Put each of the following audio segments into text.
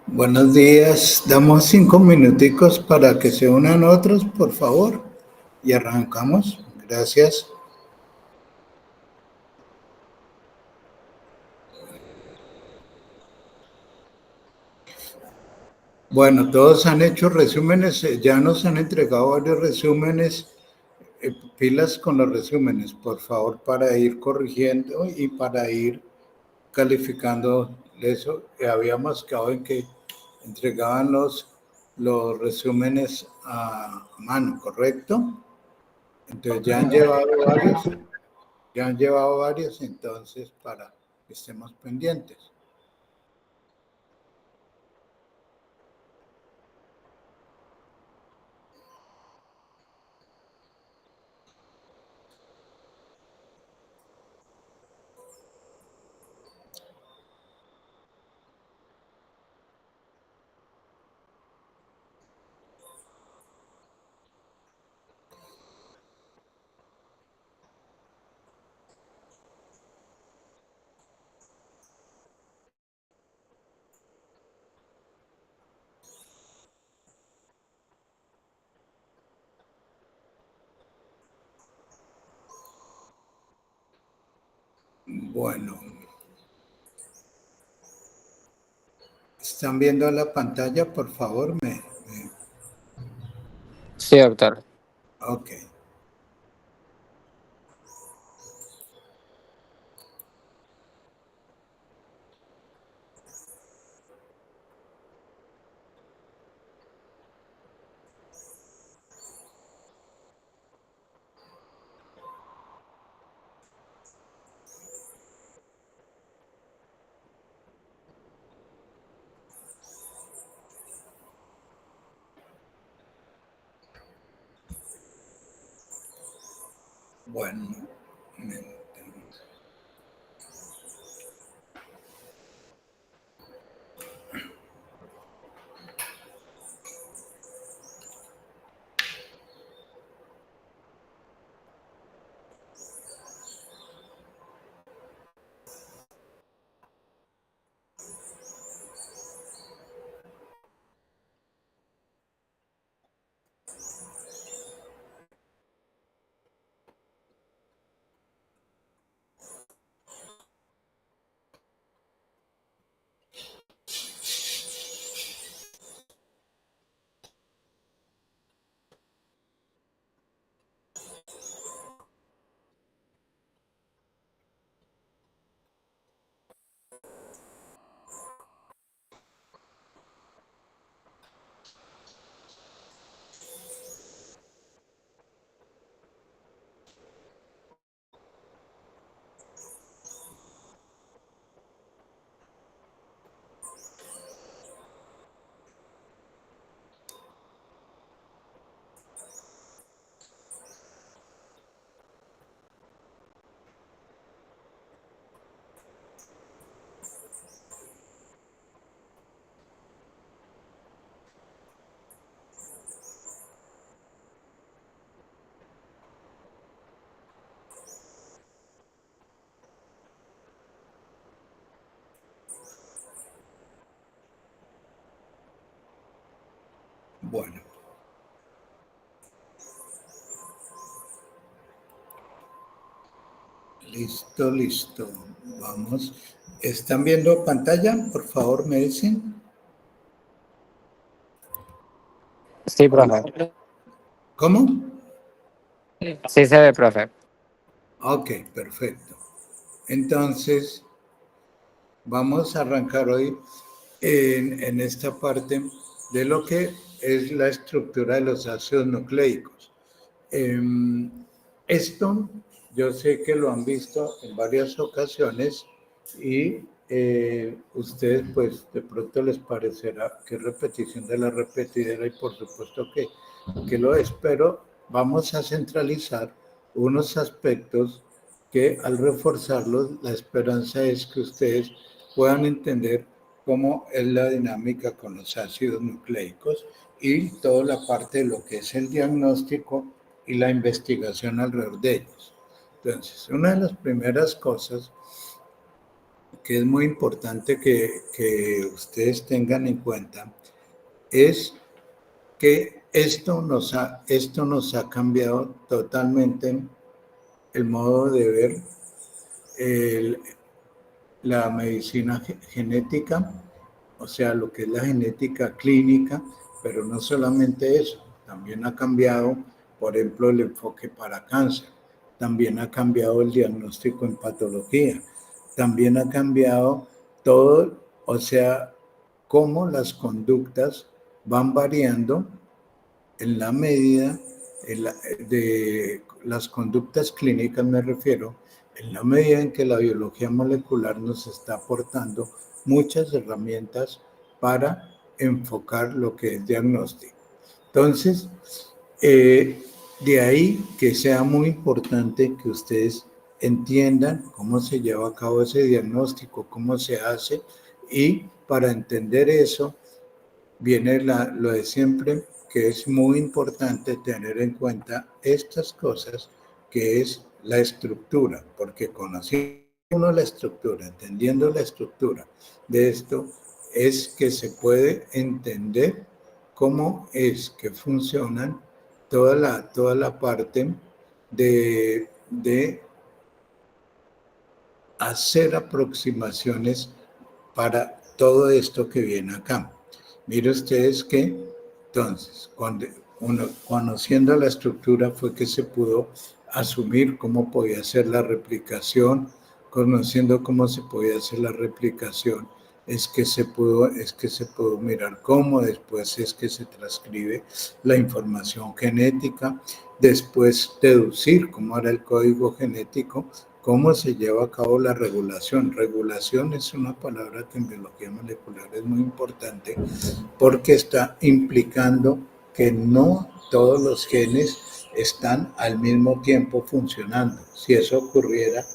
Buenos días. Damos 5 minuticos para que se unan otros, por favor. Y arrancamos. Gracias. Bueno, todos han hecho resúmenes. Ya nos han entregado varios resúmenes. Pilas con los resúmenes, por favor, para ir corrigiendo y para ir calificando eso. Habíamos quedado en que entregaban los resúmenes a mano, ¿correcto? Entonces ya han llevado varios, entonces para que estemos pendientes. Bueno, ¿están viendo la pantalla? Por favor, Sí, doctor. Ok. Bueno, bueno. Listo, listo. Vamos. ¿Están viendo pantalla? Por favor, me dicen. Sí, profe. ¿Cómo? Sí se ve, profe. Ok, perfecto. Entonces, vamos a arrancar hoy en esta parte de lo que es la estructura de los ácidos nucleicos. Esto yo sé que lo han visto en varias ocasiones y ustedes pues de pronto les parecerá que es repetición de la repetidera y por supuesto que lo es, pero vamos a centralizar unos aspectos que al reforzarlos la esperanza es que ustedes puedan entender cómo es la dinámica con los ácidos nucleicos y toda la parte de lo que es el diagnóstico y la investigación alrededor de ellos. Entonces, una de las primeras cosas que es muy importante que ustedes tengan en cuenta es que esto nos ha cambiado totalmente el modo de ver el, la medicina genética, o sea, lo que es la genética clínica, pero no solamente eso, también ha cambiado, por ejemplo, el enfoque para cáncer, también ha cambiado el diagnóstico en patología, también ha cambiado todo, o sea, cómo las conductas van variando en la medida de las conductas clínicas, me refiero, en la medida en que la biología molecular nos está aportando muchas herramientas para enfocar lo que es diagnóstico. Entonces, de ahí que sea muy importante que ustedes entiendan cómo se lleva a cabo ese diagnóstico, cómo se hace, y para entender eso viene lo de siempre, que es muy importante tener en cuenta estas cosas, que es la estructura, porque conociendo uno la estructura, entendiendo la estructura de esto, es que se puede entender cómo es que funcionan toda la parte de hacer aproximaciones para todo esto que viene acá. Mire ustedes que, entonces, cuando uno, conociendo la estructura fue que se pudo asumir cómo podía ser la replicación, conociendo cómo se podía hacer la replicación, es que se pudo mirar cómo, después es que se transcribe la información genética, después deducir cómo era el código genético, cómo se lleva a cabo la regulación. Regulación es una palabra que en biología molecular es muy importante porque está implicando que no todos los genes están al mismo tiempo funcionando. Si eso ocurriera,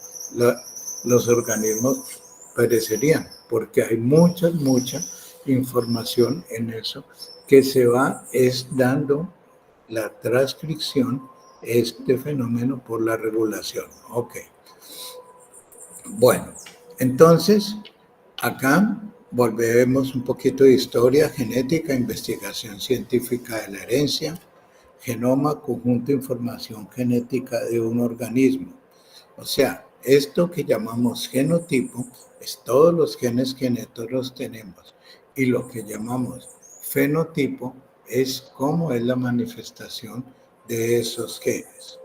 los organismos perecerían, porque hay mucha información en eso que se va dando la transcripción, este fenómeno por la regulación. Ok. Bueno, entonces, acá volvemos un poquito de historia, genética, investigación científica de la herencia, genoma, conjunto de información genética de un organismo. O sea, esto que llamamos genotipo es todos los genes que nosotros tenemos, y lo que llamamos fenotipo es cómo es la manifestación de esos genes.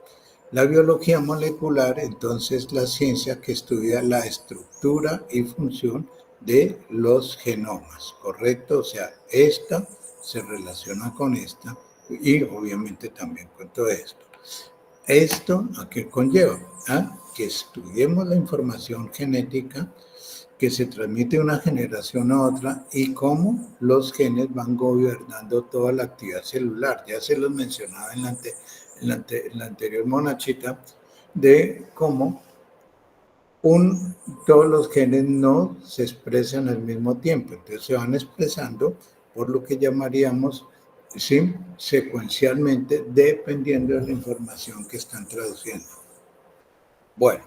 La biología molecular, entonces, la ciencia que estudia la estructura y función de los genomas, ¿correcto? O sea, esta se relaciona con esta y obviamente también con todo esto. ¿Esto a qué conlleva? Que estudiemos la información genética que se transmite de una generación a otra y cómo los genes van gobernando toda la actividad celular. Ya se los mencionaba en la anterior monachita, de cómo todos los genes no se expresan al mismo tiempo, entonces se van expresando por lo que llamaríamos secuencialmente, dependiendo de la información que están traduciendo. Bueno,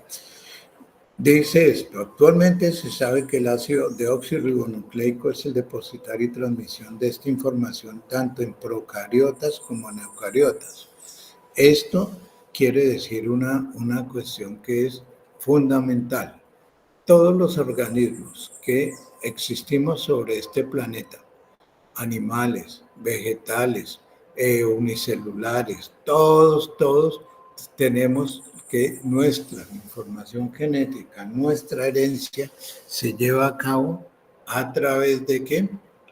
dice esto: actualmente se sabe que el ácido deoxirribonucleico es el depositario y transmisión de esta información tanto en procariotas como en eucariotas. Esto quiere decir una cuestión que es fundamental. Todos los organismos que existimos sobre este planeta, animales, vegetales, unicelulares, todos tenemos que nuestra información genética, nuestra herencia, se lleva a cabo a través de ¿qué?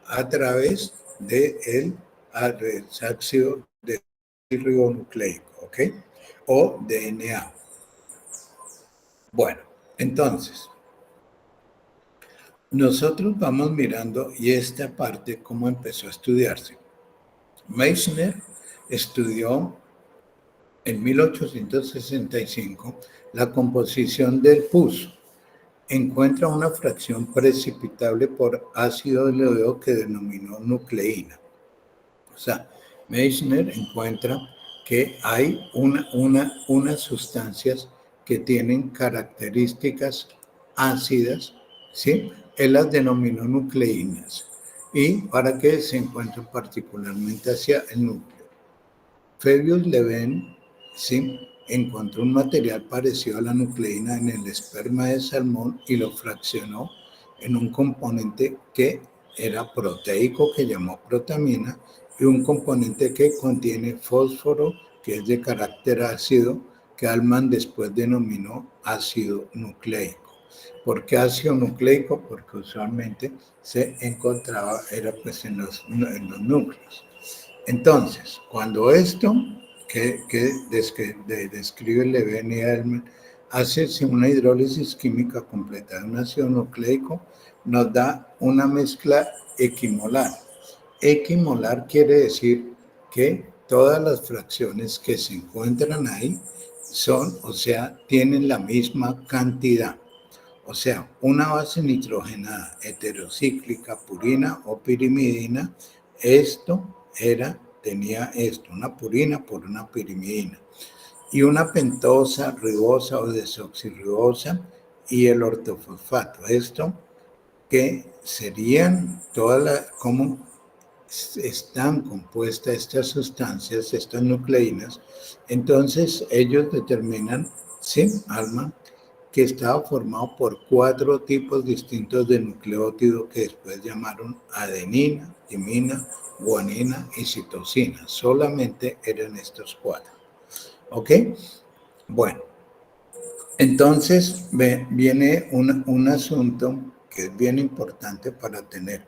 A través del ácido desoxirribonucleico, ¿ok? O DNA. Bueno, entonces, nosotros vamos mirando, y esta parte cómo empezó a estudiarse. Meissner estudió en 1865 la composición del pus. Encuentra una fracción precipitable por ácido leveo que denominó nucleína. O sea, Meissner encuentra que hay unas sustancias que tienen características ácidas, ¿sí? Él las denominó nucleínas y para que se encuentren particularmente hacia el núcleo. Fabius-Leven, ¿sí?, encontró un material parecido a la nucleína en el esperma de salmón y lo fraccionó en un componente que era proteico, que llamó protamina, y un componente que contiene fósforo, que es de carácter ácido, que Altman después denominó ácido nucleico. ¿Por qué ácido nucleico? Porque usualmente se encontraba, era pues en los núcleos. Entonces, cuando esto que describe Leven y Altman hace una hidrólisis química completa de un ácido nucleico, nos da una mezcla equimolar. Equimolar quiere decir que todas las fracciones que se encuentran ahí son, o sea, tienen la misma cantidad. O sea, una base nitrogenada heterocíclica, purina o pirimidina, tenía esto, una purina por una pirimidina. Y una pentosa, ribosa o desoxirribosa y el ortofosfato. Esto que serían cómo están compuestas estas sustancias, estas nucleínas. Entonces ellos determinan, sí, Altman, que estaba formado por 4 tipos distintos de nucleótido que después llamaron adenina, timina, guanina y citosina. Solamente eran estos 4. ¿Ok? Bueno, entonces viene un asunto que es bien importante para tener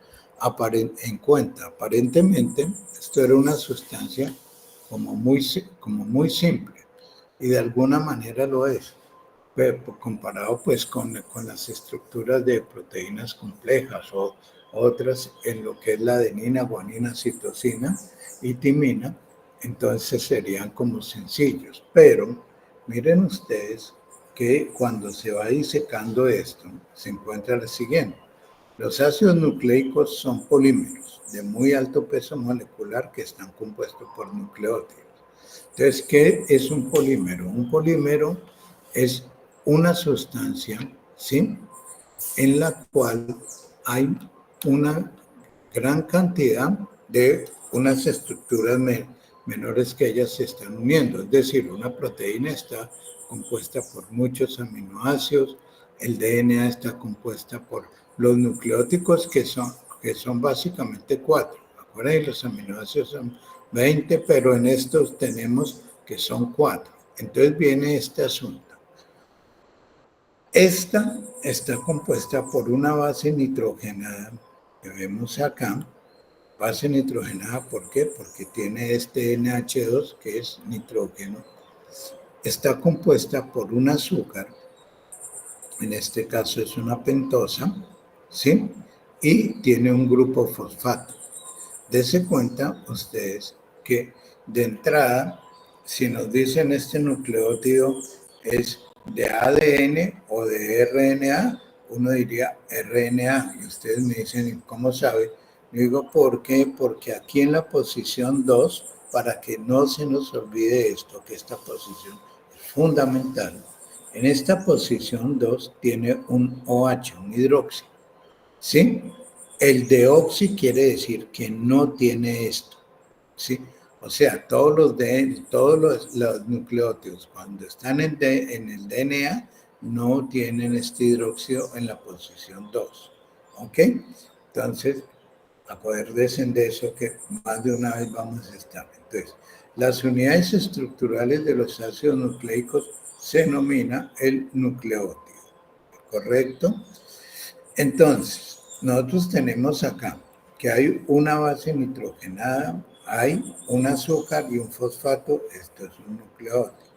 en cuenta. Aparentemente, esto era una sustancia como muy simple y de alguna manera lo es, pero comparado pues con las estructuras de proteínas complejas o otras en lo que es la adenina, guanina, citosina y timina, entonces serían como sencillos. Pero miren ustedes que cuando se va disecando esto, se encuentra lo siguiente. Los ácidos nucleicos son polímeros de muy alto peso molecular que están compuestos por nucleótidos. Entonces, ¿qué es un polímero? Un polímero es una sustancia, ¿sí?, en la cual hay una gran cantidad de unas estructuras menores que ellas se están uniendo. Es decir, una proteína está compuesta por muchos aminoácidos, el DNA está compuesta por los nucleóticos que son básicamente 4. Acuérdense, los aminoácidos son 20, pero en estos tenemos que son 4. Entonces viene este asunto. Esta está compuesta por una base nitrogenada que vemos acá. Base nitrogenada, ¿por qué? Porque tiene este NH2 que es nitrógeno. Está compuesta por un azúcar, en este caso es una pentosa, ¿sí? Y tiene un grupo fosfato. Dense cuenta ustedes que de entrada, si nos dicen este nucleótido es de ADN o de RNA, uno diría RNA. Y ustedes me dicen, ¿cómo sabe? Yo digo, ¿por qué? Porque aquí en la posición 2, para que no se nos olvide esto, que esta posición es fundamental, en esta posición 2 tiene un OH, un hidróxido, ¿sí? El deoxi quiere decir que no tiene esto, ¿sí? O sea, todos los nucleótidos, cuando están en el DNA, no tienen este hidróxido en la posición 2, ¿ok? Entonces, acuérdense de eso que más de una vez vamos a estar. Entonces, las unidades estructurales de los ácidos nucleicos se denomina el nucleótido, ¿correcto? Entonces, nosotros tenemos acá que hay una base nitrogenada, hay un azúcar y un fosfato, esto es un nucleótido.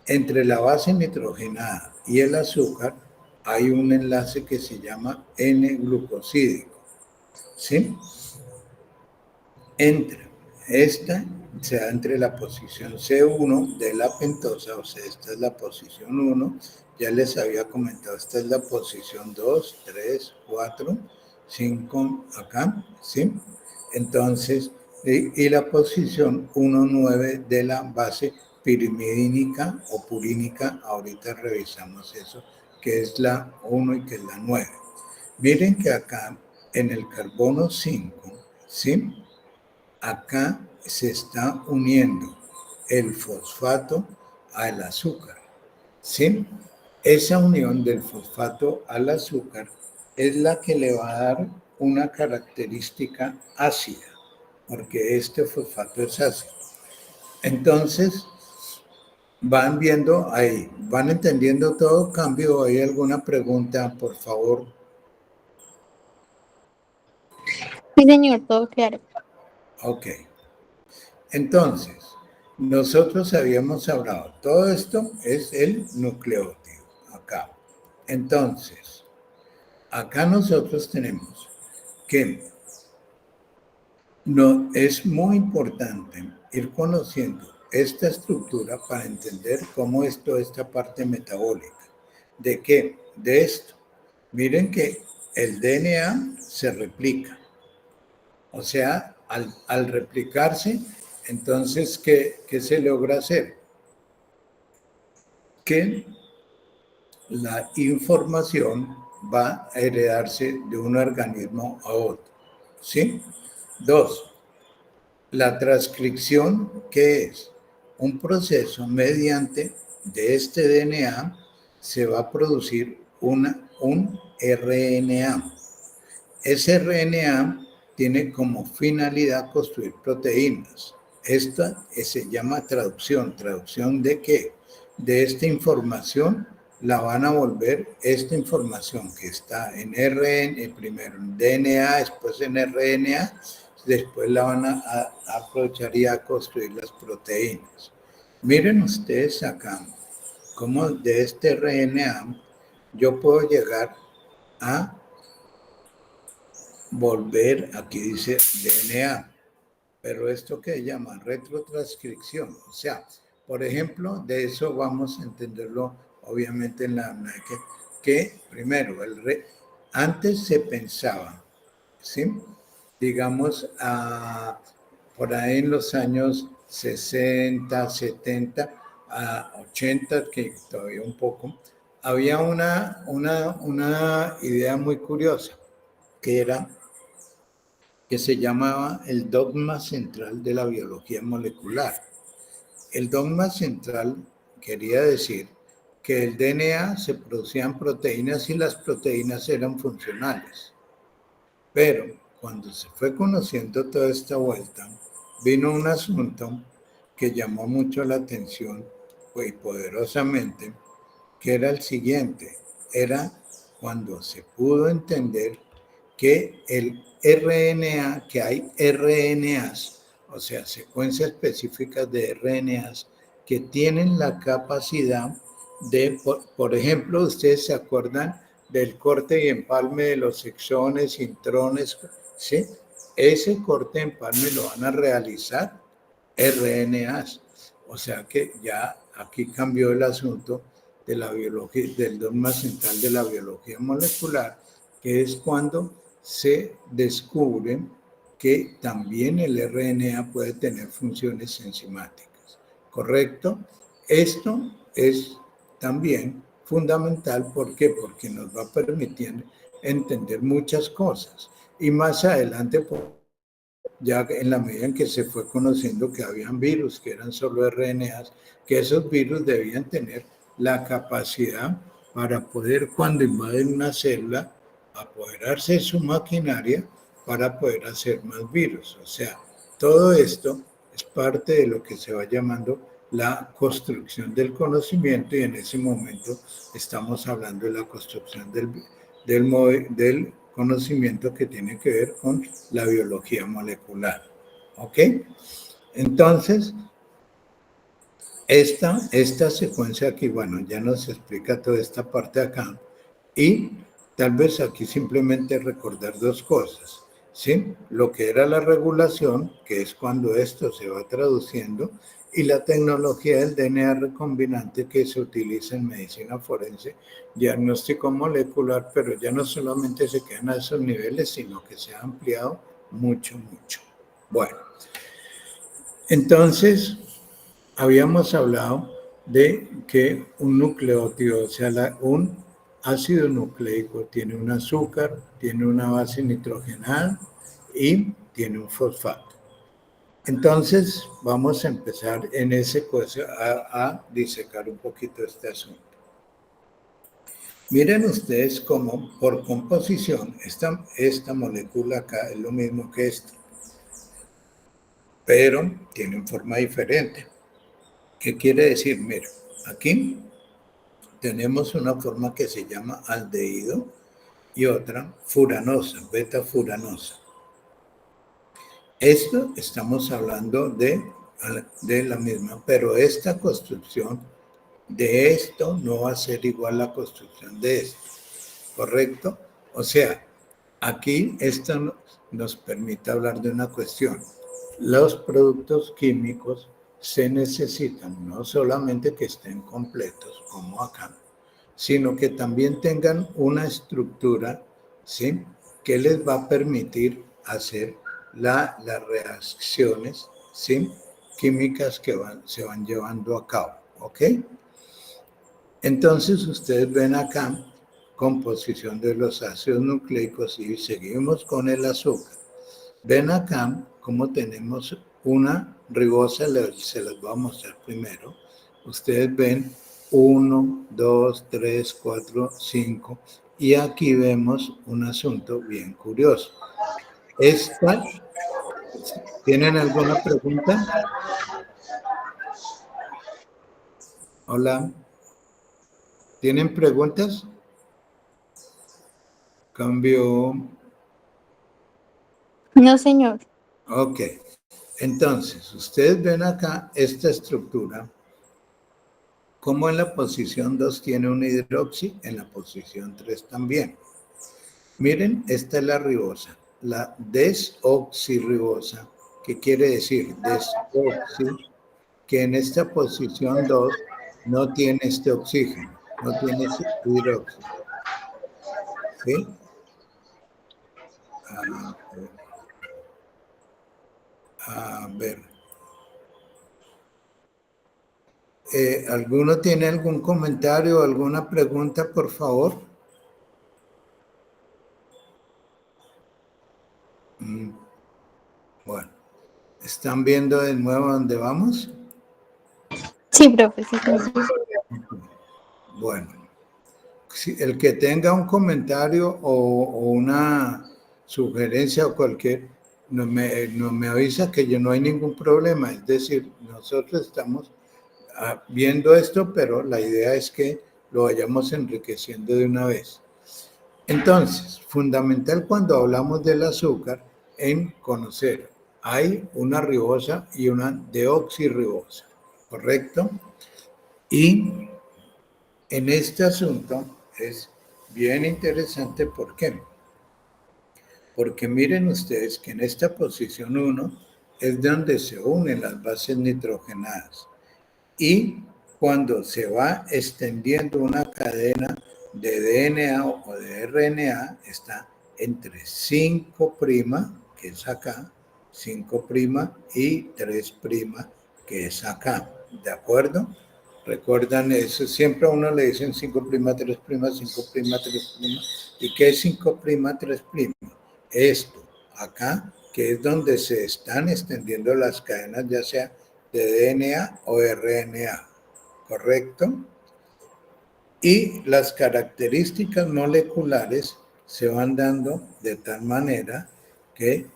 Entre la base nitrogenada y el azúcar hay un enlace que se llama N-glucosídico, ¿sí? Se da entre la posición C1 de la pentosa, o sea, esta es la posición 1, ya les había comentado, esta es la posición 2, 3, 4, 5, acá, ¿sí? Entonces, y la posición 1, 9 de la base pirimidínica o purínica, ahorita revisamos eso, que es la 1 y que es la 9. Miren que acá en el carbono 5, ¿sí? Acá se está uniendo el fosfato al azúcar, ¿sí? Esa unión del fosfato al azúcar es la que le va a dar una característica ácida, porque este fosfato es ácido. Entonces, van viendo ahí, van entendiendo todo. ¿Cambio? ¿Hay alguna pregunta, por favor? Sí, señor, todo claro. Ok. Entonces, nosotros habíamos hablado, todo esto es el nucleótido, acá. Entonces, acá nosotros tenemos que no, es muy importante ir conociendo esta estructura para entender cómo es toda esta parte metabólica. ¿De qué? De esto. Miren que el DNA se replica. O sea, al replicarse, entonces, ¿qué se logra hacer? Que la información va a heredarse de un organismo a otro. ¿Sí? Dos, la transcripción, ¿qué es? Un proceso mediante de este DNA se va a producir un RNA. Ese RNA tiene como finalidad construir proteínas. Esta se llama traducción. ¿Traducción de qué? De esta información la van a volver, esta información que está en RNA, primero en DNA, después en RNA, después la van a aprovechar y a construir las proteínas. Miren ustedes acá, cómo de este RNA yo puedo llegar a volver, aquí dice DNA, pero esto que llama retrotranscripción, o sea, por ejemplo, de eso vamos a entenderlo obviamente en la que primero, antes se pensaba, ¿sí? Digamos, por ahí en los años 60, 70, a 80, que todavía un poco, había una idea muy curiosa, que era que se llamaba el dogma central de la biología molecular. El dogma central quería decir que el DNA se producían proteínas y las proteínas eran funcionales. Pero cuando se fue conociendo toda esta vuelta, vino un asunto que llamó mucho la atención y poderosamente, que era el siguiente, era cuando se pudo entender que el RNA, que hay RNAs, o sea, secuencias específicas de RNAs que tienen la capacidad de, por ejemplo, ustedes se acuerdan del corte y empalme de los exones, intrones, ¿sí? Ese corte y empalme lo van a realizar RNAs. O sea que ya aquí cambió el asunto de la biología, del dogma central de la biología molecular, que es cuando se descubre que también el RNA puede tener funciones enzimáticas. ¿Correcto? Esto es también fundamental. ¿Por qué? Porque nos va a permitir entender muchas cosas. Y más adelante, ya en la medida en que se fue conociendo que habían virus, que eran solo RNAs, que esos virus debían tener la capacidad para poder, cuando invaden una célula, apoderarse de su maquinaria para poder hacer más virus. O sea, todo esto es parte de lo que se va llamando la construcción del conocimiento, y en ese momento estamos hablando de la construcción del conocimiento que tiene que ver con la biología molecular. ¿Ok? Entonces, esta secuencia aquí, bueno, ya nos explica toda esta parte acá, y tal vez aquí simplemente recordar dos cosas, ¿sí? Lo que era la regulación, que es cuando esto se va traduciendo, y la tecnología del DNA recombinante que se utiliza en medicina forense, diagnóstico molecular, pero ya no solamente se quedan a esos niveles, sino que se ha ampliado mucho, mucho. Bueno, entonces, habíamos hablado de que un nucleótido, o sea, ácido nucleico, tiene un azúcar, tiene una base nitrogenada y tiene un fosfato. Entonces, vamos a empezar en ese a disecar un poquito este asunto. Miren ustedes cómo, por composición, esta molécula acá es lo mismo que esta, pero tienen forma diferente. ¿Qué quiere decir? Mira, aquí tenemos una forma que se llama aldehído y otra furanosa, beta-furanosa. Esto estamos hablando de la misma, pero esta construcción de esto no va a ser igual a la construcción de esto, ¿correcto? O sea, aquí esto nos permite hablar de una cuestión. Los productos químicos se necesitan no solamente que estén completos, como acá, sino que también tengan una estructura, ¿sí?, que les va a permitir hacer las reacciones, ¿sí?, químicas que se van llevando a cabo, ¿ok? Entonces, ustedes ven acá composición de los ácidos nucleicos y seguimos con el azúcar. Ven acá cómo tenemos una ribosa, se las voy a mostrar primero. Ustedes ven 1, 2, 3, 4, 5 y aquí vemos un asunto bien curioso. ¿Tienen alguna pregunta? Hola. ¿Tienen preguntas? Cambio. No, señor. Ok. Entonces, ustedes ven acá esta estructura, como en la posición 2 tiene un hidroxi, en la posición 3 también. Miren, esta es la ribosa, la desoxirribosa, que quiere decir desoxi, que en esta posición 2 no tiene este oxígeno, no tiene ese hidróxido. ¿Sí? A ver. ¿Alguno tiene algún comentario o alguna pregunta, por favor? Bueno, ¿están viendo de nuevo dónde vamos? Sí, profe, sí, sí. Bueno, si el que tenga un comentario o una sugerencia o cualquier, no me avisa que no hay ningún problema. Es decir, nosotros estamos viendo esto, pero la idea es que lo vayamos enriqueciendo de una vez. Entonces, fundamental cuando hablamos del azúcar en conocer, hay una ribosa y una deoxirribosa, ¿correcto? Y en este asunto es bien interesante, ¿por qué? Porque miren ustedes que en esta posición 1 es donde se unen las bases nitrogenadas. Y cuando se va extendiendo una cadena de DNA o de RNA, está entre 5', que es acá, 5', y 3', que es acá. ¿De acuerdo? ¿Recuerdan eso? Siempre a uno le dicen 5', 3', 5', 3'. ¿Y qué es 5', 3'? Esto, acá, que es donde se están extendiendo las cadenas, ya sea de DNA o RNA, ¿correcto? Y las características moleculares se van dando de tal manera que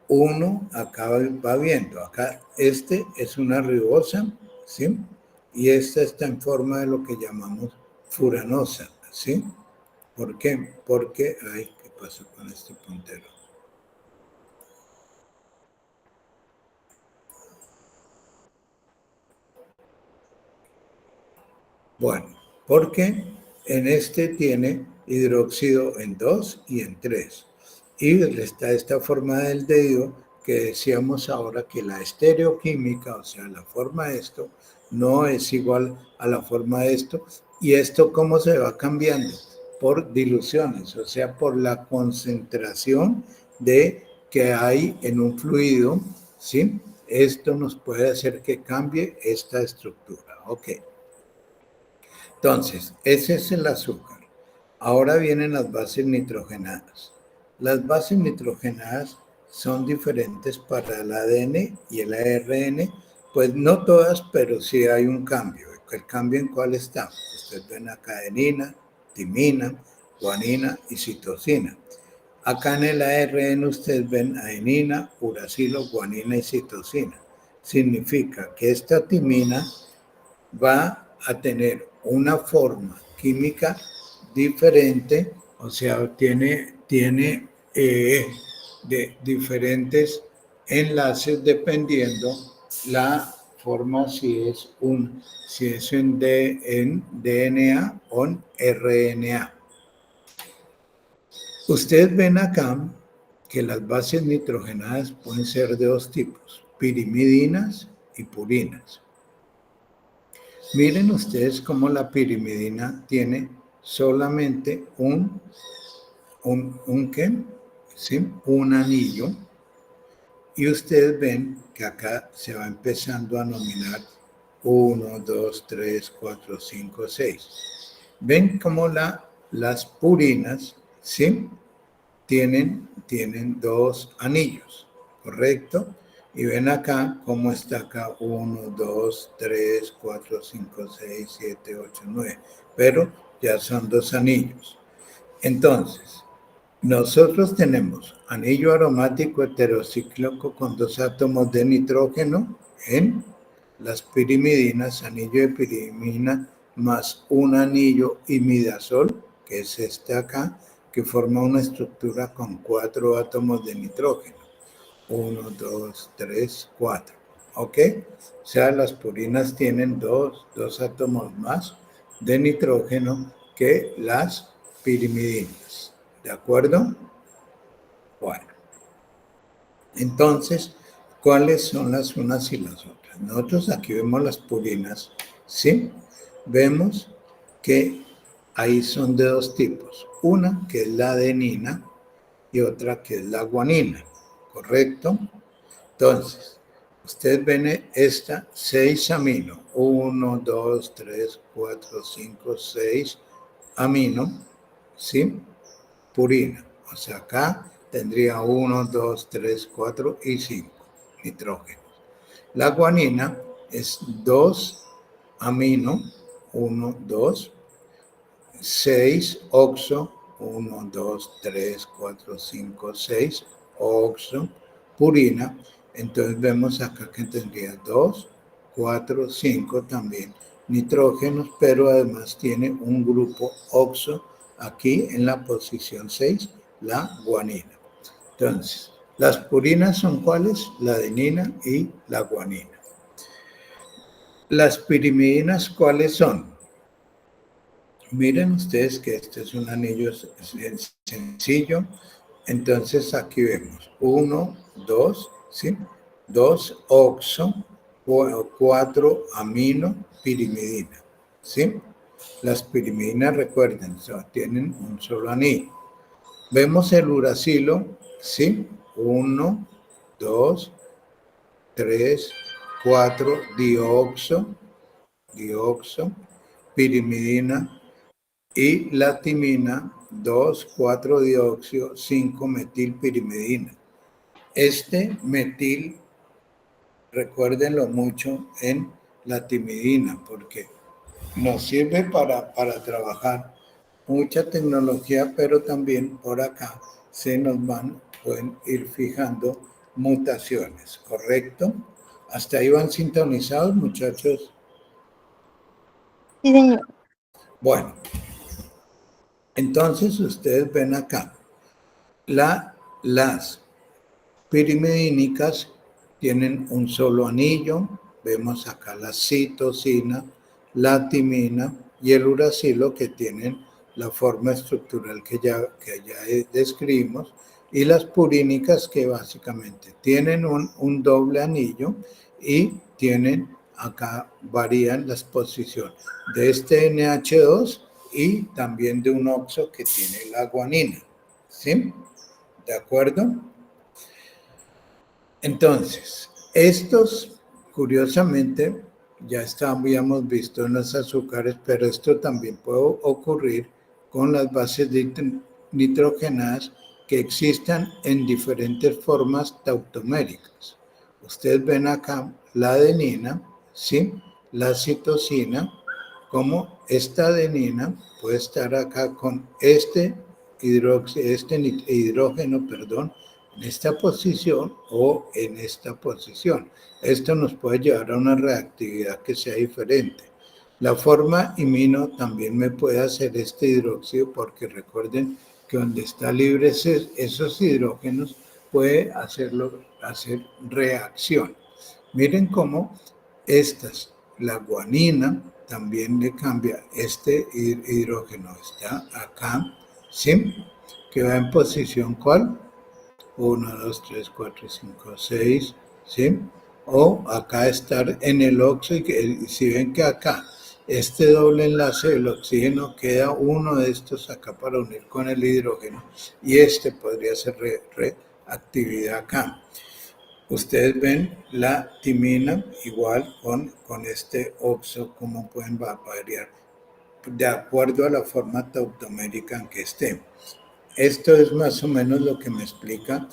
uno acá va viendo, acá este es una ribosa, ¿sí? Y esta está en forma de lo que llamamos furanosa, ¿sí? ¿Por qué? Porque, ay, ¿qué pasa con este puntero? Bueno, porque en este tiene hidróxido en 2 y en 3. Y está esta forma del dedo que decíamos ahora que la estereoquímica, o sea, la forma de esto, no es igual a la forma de esto. ¿Y esto cómo se va cambiando? Por diluciones, o sea, por la concentración que hay en un fluido, ¿sí? Esto nos puede hacer que cambie esta estructura. Ok. Entonces, ese es el azúcar. Ahora vienen las bases nitrogenadas. Las bases nitrogenadas son diferentes para el ADN y el ARN, pues no todas, pero sí hay un cambio. ¿El cambio en cuál está? Ustedes ven acá adenina, timina, guanina y citosina. Acá en el ARN ustedes ven adenina, uracilo, guanina y citosina. Significa que esta timina va a tener una forma química diferente, o sea, tiene de diferentes enlaces dependiendo la forma si es en DNA o en RNA. Ustedes ven acá que las bases nitrogenadas pueden ser de dos tipos, pirimidinas y purinas. Miren ustedes cómo la pirimidina tiene solamente ¿qué? ¿Sí? Un anillo. Y ustedes ven que acá se va empezando a nominar 1, 2, 3, 4, 5, 6. Ven cómo las purinas, ¿sí? Tienen dos anillos, ¿correcto? Y ven acá cómo está acá 1, 2, 3, 4, 5, 6, 7, 8, 9. Pero ya son dos anillos. Entonces, nosotros tenemos anillo aromático heterocíclico con dos átomos de nitrógeno en las pirimidinas, anillo de pirimina más un anillo imidazol, que es este acá, que forma una estructura con 4 átomos de nitrógeno. 1, 2, 3, 4. ¿Ok? O sea, las purinas tienen dos átomos más de nitrógeno que las pirimidinas. ¿De acuerdo? Bueno. Entonces, ¿cuáles son las unas y las otras? Nosotros aquí vemos las purinas, ¿sí? Vemos que ahí son de dos tipos. Una que es la adenina y otra que es la guanina, ¿correcto? Entonces, ustedes ven esta 6 amino, 1, 2, 3, 4, 5, 6 amino, ¿sí? Purina. O sea, acá tendría 1, 2, 3, 4 y 5 nitrógenos. La guanina es 2 amino, 1, 2, 6 oxo, 1, 2, 3, 4, 5, 6 oxo, purina. Entonces vemos acá que tendría 2, 4, 5 también nitrógenos, pero además tiene un grupo oxo aquí en la posición 6, la guanina. Entonces, las purinas son ¿cuáles? La adenina y la guanina. Las pirimidinas, ¿cuáles son? Miren ustedes que este es un anillo sencillo. Entonces aquí vemos 1, 2, ¿sí? 2 oxo, 4 amino, pirimidina, ¿sí? Las pirimidinas, recuerden, tienen un solo anillo. Vemos el uracilo, ¿sí? 1, 2, 3, 4, dioxo, pirimidina, y la timina, 2, 4 dióxido, 5 metilpirimidina. Este metil, recuérdenlo mucho en la timidina, porque nos sirve para trabajar mucha tecnología, pero también por acá pueden ir fijando mutaciones, ¿correcto? ¿Hasta ahí van sintonizados, muchachos? Sí, señor. Bueno, entonces ustedes ven acá, las pirimidínicas tienen un solo anillo, vemos acá la citosina, la timina y el uracilo que tienen la forma estructural que ya describimos, y las purínicas que básicamente tienen un doble anillo y tienen acá, varían las posiciones de este NH2 y también de un oxo que tiene la guanina, ¿sí? ¿De acuerdo? Entonces, estos, curiosamente, ya habíamos visto en los azúcares, pero esto también puede ocurrir con las bases nitrogenadas que existan en diferentes formas tautoméricas. Ustedes ven acá la adenina, ¿sí? La citosina, como esta adenina puede estar acá con este hidrógeno, en esta posición o en esta posición. Esto nos puede llevar a una reactividad que sea diferente. La forma imino también me puede hacer este hidróxido, porque recuerden que donde está libre esos hidrógenos puede hacer reacción. Miren cómo la guanina también le cambia este hidrógeno. Está acá, ¿sí? Que va en posición ¿cuál? 1, 2, 3, 4, 5, 6, ¿sí? O acá estar en el óxido, y si ven que acá este doble enlace del oxígeno queda uno de estos acá para unir con el hidrógeno, y este podría ser reactividad acá. Ustedes ven la timina igual con este oxo, como pueden variar de acuerdo a la forma tautomérica en que esté. Esto es más o menos lo que me explica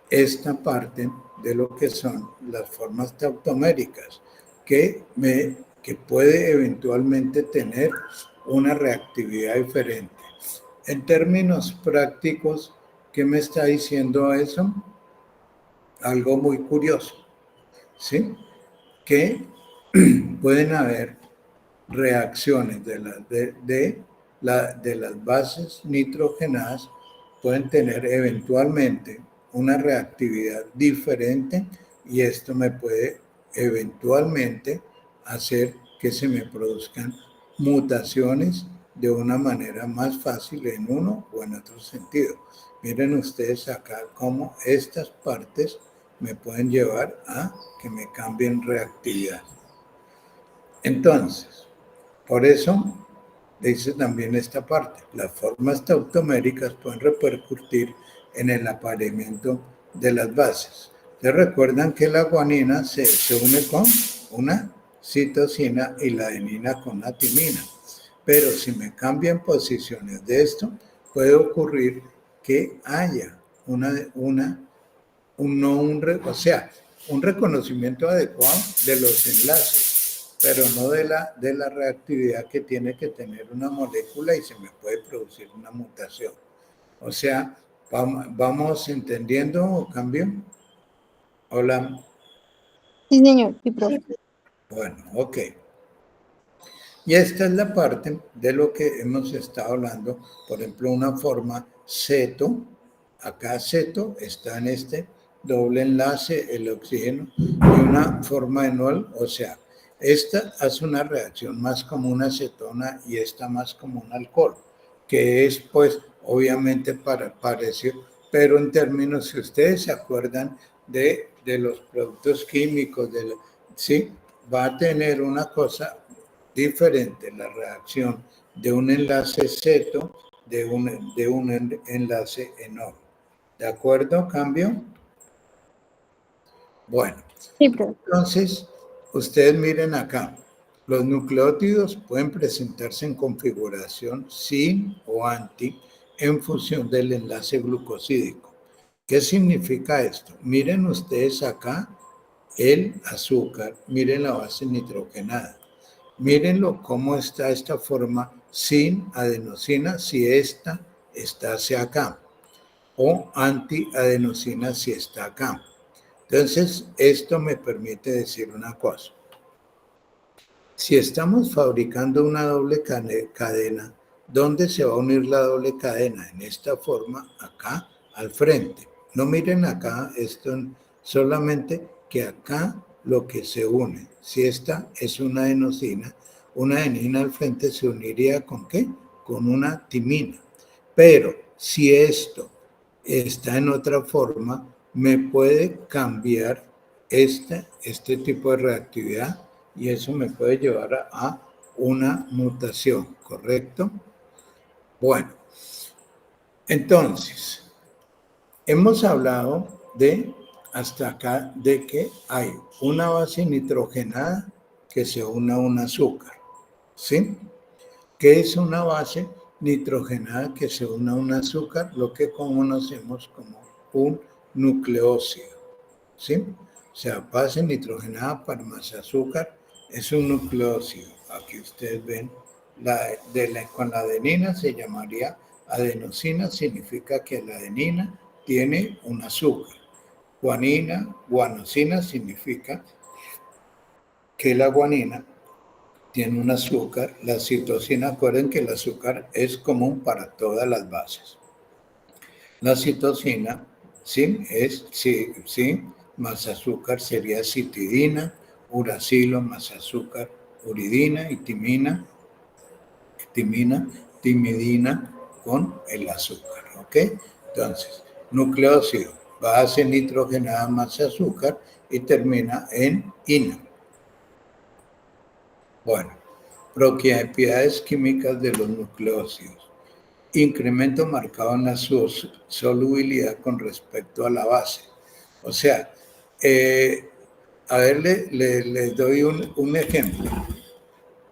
esta parte de lo que son las formas tautoméricas, que puede eventualmente tener una reactividad diferente. En términos prácticos, ¿qué me está diciendo eso? Algo muy curioso, ¿sí? Que pueden haber reacciones de las bases nitrogenadas, pueden tener eventualmente una reactividad diferente, y esto me puede eventualmente hacer que se me produzcan mutaciones de una manera más fácil en uno o en otro sentido. Miren ustedes acá cómo estas partes me pueden llevar a que me cambien reactividad. Entonces, por eso dice también esta parte, las formas tautoméricas pueden repercutir en el apareamiento de las bases. ¿Se recuerdan que la guanina se une con una citosina y la adenina con una timina? Pero si me cambian posiciones de esto, puede ocurrir que haya un reconocimiento adecuado de los enlaces, pero no de la reactividad que tiene que tener una molécula, y se me puede producir una mutación. O sea, ¿vamos entendiendo o cambio? Hola. Sí, señor. Sí, profe. Bueno, ok. Y esta es la parte de lo que hemos estado hablando. Por ejemplo, una forma ceto. Acá ceto está en este doble enlace, el oxígeno, y una forma enol, o sea, esta hace una reacción más como una acetona y esta más como un alcohol, que es pues obviamente parecido, pero en términos, si ustedes se acuerdan de los productos químicos, ¿sí? Va a tener una cosa diferente la reacción de un enlace ceto de un enlace enol. ¿De acuerdo? ¿Cambio? Bueno, Sí, profe. entonces, ustedes miren acá. Los nucleótidos pueden presentarse en configuración sin o anti en función del enlace glucosídico. ¿Qué significa esto? Miren ustedes acá el azúcar, miren la base nitrogenada. Mírenlo cómo está esta forma sin adenosina si esta está hacia acá, o antiadenosina si está acá. Entonces, esto me permite decir una cosa. Si estamos fabricando una doble cadena, ¿dónde se va a unir la doble cadena? En esta forma, acá al frente. No miren acá, esto solamente que acá lo que se une. Si esta es una adenina al frente se uniría ¿con qué? Con una timina. Pero si esto está en otra forma, me puede cambiar este tipo de reactividad, y eso me puede llevar a una mutación, ¿correcto? Bueno, entonces, hemos hablado hasta acá de que hay una base nitrogenada que se une a un azúcar, ¿sí? ¿Qué es una base nitrogenada que se une a un azúcar, lo que conocemos como un nucleósido, ¿sí? O sea, base nitrogenada para más azúcar es un nucleósido. Aquí ustedes ven, con la adenina se llamaría adenosina, significa que la adenina tiene un azúcar. Guanina, guanosina significa que la guanina tiene un azúcar. La citosina, acuerden que el azúcar es común para todas las bases. La citosina, sí, más azúcar sería citidina, uracilo más azúcar, uridina y timidina con el azúcar, ¿ok? Entonces, nucleósido, base nitrogenada más azúcar y termina en ina. Bueno, propiedades químicas de los nucleósidos. Incremento marcado en la solubilidad con respecto a la base. O sea, a ver, les doy un ejemplo.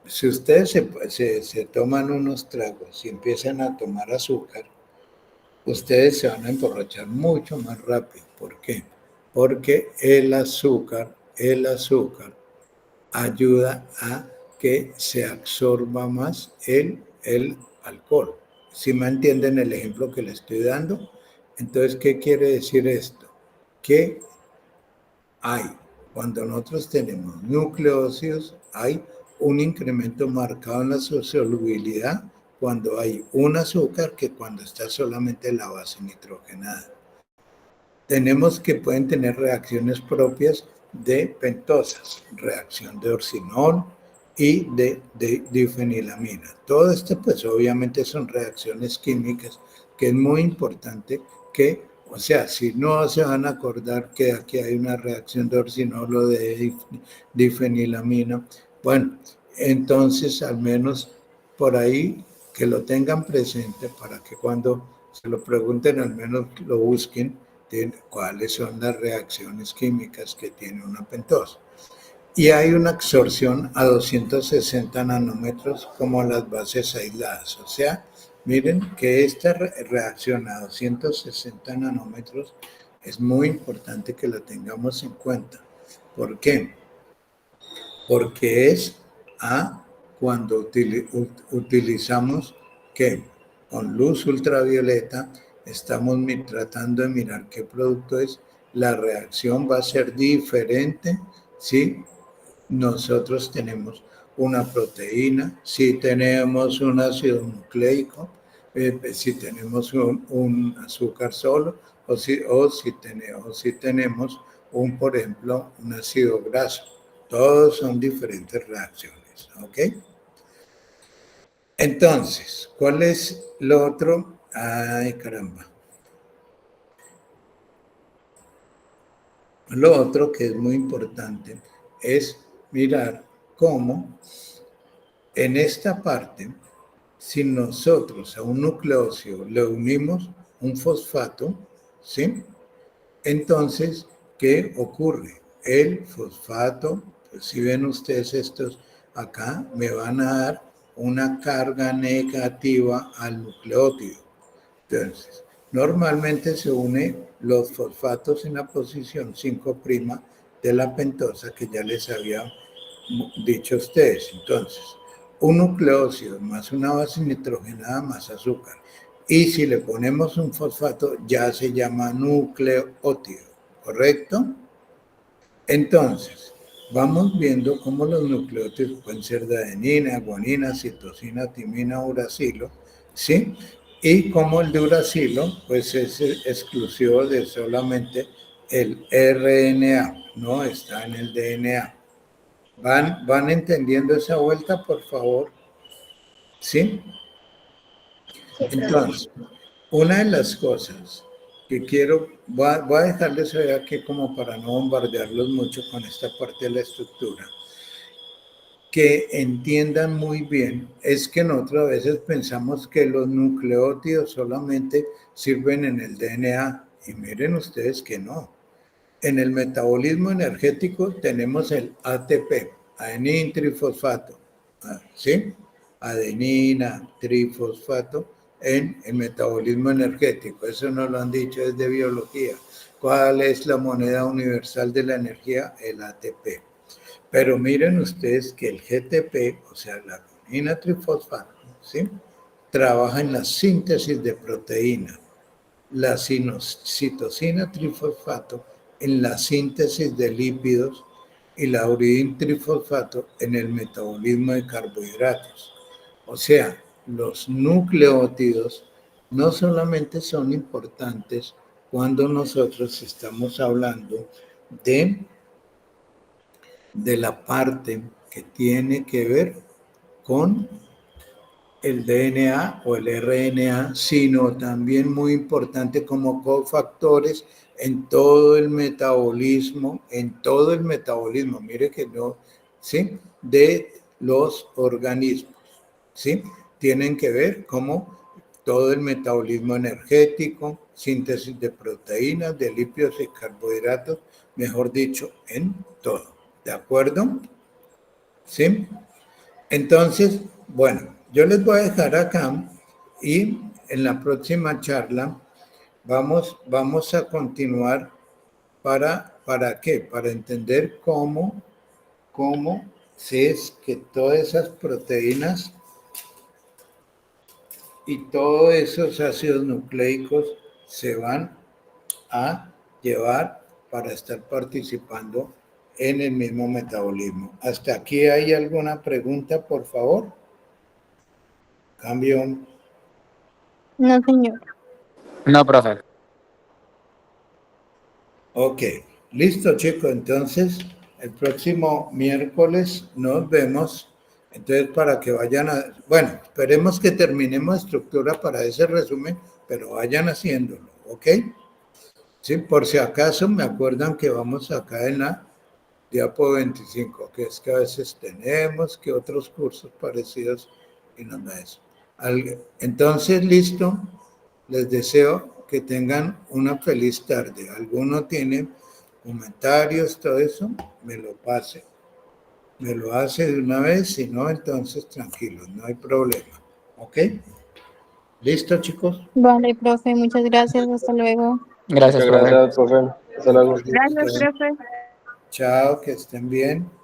Si ustedes se toman unos tragos y empiezan a tomar azúcar, ustedes se van a emborrachar mucho más rápido. ¿Por qué? Porque el azúcar ayuda a que se absorba más el alcohol. ¿Sí me entienden el ejemplo que le estoy dando? Entonces, ¿qué quiere decir esto? Que cuando nosotros tenemos nucleósidos, hay un incremento marcado en la solubilidad cuando hay un azúcar que cuando está solamente la base nitrogenada. Tenemos que pueden tener reacciones propias de pentosas, reacción de orcinol y de difenilamina. Todo esto, pues obviamente son reacciones químicas que es muy importante que, o sea, si no se van a acordar que aquí hay una reacción de orcinol o de difenilamina, bueno, entonces al menos por ahí que lo tengan presente para que cuando se lo pregunten al menos lo busquen de cuáles son las reacciones químicas que tiene una pentosa. Y hay una absorción a 260 nanómetros como las bases aisladas. O sea, miren que esta reacción a 260 nanómetros es muy importante que la tengamos en cuenta. ¿Por qué? Porque es cuando utilizamos que con luz ultravioleta estamos tratando de mirar qué producto es. La reacción va a ser diferente si nosotros tenemos una proteína, si tenemos un ácido nucleico, si tenemos un azúcar solo o si tenemos por ejemplo, un ácido graso. Todos son diferentes reacciones, ¿ok? Entonces, ¿cuál es lo otro? Ay, caramba. Lo otro que es muy importante es mirar cómo en esta parte, si nosotros a un nucleósido le unimos un fosfato, ¿sí? Entonces, ¿qué ocurre? El fosfato, pues si ven ustedes estos acá, me' a dar una carga negativa al nucleótido. Entonces, normalmente se unen los fosfatos en la posición 5' de la pentosa que ya les había dicho a ustedes. Entonces, un nucleósido más una base nitrogenada más azúcar. Y si le ponemos un fosfato, ya se llama nucleótido, ¿correcto? Entonces, vamos viendo cómo los nucleótidos pueden ser de adenina, guanina, citosina, timina, uracilo, ¿sí? Y como el de uracilo, pues es exclusivo de solamente el RNA, no está en el DNA. ¿Van entendiendo esa vuelta, por favor? ¿Sí? Entonces, una de las cosas que voy a dejarles hoy aquí como para no bombardearlos mucho con esta parte de la estructura, que entiendan muy bien, es que nosotros a veces pensamos que los nucleótidos solamente sirven en el DNA, y miren ustedes que no. En el metabolismo energético tenemos el ATP, adenín trifosfato, ¿sí? adenina, trifosfato en el metabolismo energético. Eso nos lo han dicho desde biología. ¿Cuál es la moneda universal de la energía? El ATP. Pero miren ustedes que el GTP, o sea, la adenina trifosfato, ¿sí?, trabaja en la síntesis de proteína. La citosina trifosfato en la síntesis de lípidos y la uridina trifosfato en el metabolismo de carbohidratos. O sea, los nucleótidos no solamente son importantes cuando nosotros estamos hablando de la parte que tiene que ver con el DNA o el RNA, sino también muy importante como cofactores en todo el metabolismo, mire que no, ¿sí?, de los organismos, ¿sí? Tienen que ver como todo el metabolismo energético, síntesis de proteínas, de lípidos y carbohidratos, mejor dicho, en todo. ¿De acuerdo? ¿Sí? Entonces, bueno, yo les voy a dejar acá y en la próxima charla vamos a continuar ¿para qué? Para entender cómo es que todas esas proteínas y todos esos ácidos nucleicos se van a llevar para estar participando en el mismo metabolismo. ¿Hasta aquí hay alguna pregunta, por favor? Cambio. No, señor. No, profe. Ok, listo, chicos. Entonces, el próximo miércoles nos vemos. Entonces, para que vayan a... Bueno, esperemos que terminemos estructura para ese resumen, pero vayan haciéndolo, ¿ok? Sí, por si acaso me acuerdan que vamos acá en la diapo 25, que es que a veces tenemos que otros cursos parecidos y no da eso. Entonces, listo, les deseo que tengan una feliz tarde. ¿Alguno tiene comentarios, todo eso? Me lo pase. Me lo hace de una vez, si no, entonces tranquilos, no hay problema. ¿Ok? ¿Listo, chicos? Vale, profe, muchas gracias. Hasta luego. Gracias, Muchas profe. gracias, profe. Hasta luego. Gracias, profe. Chao, que estén bien.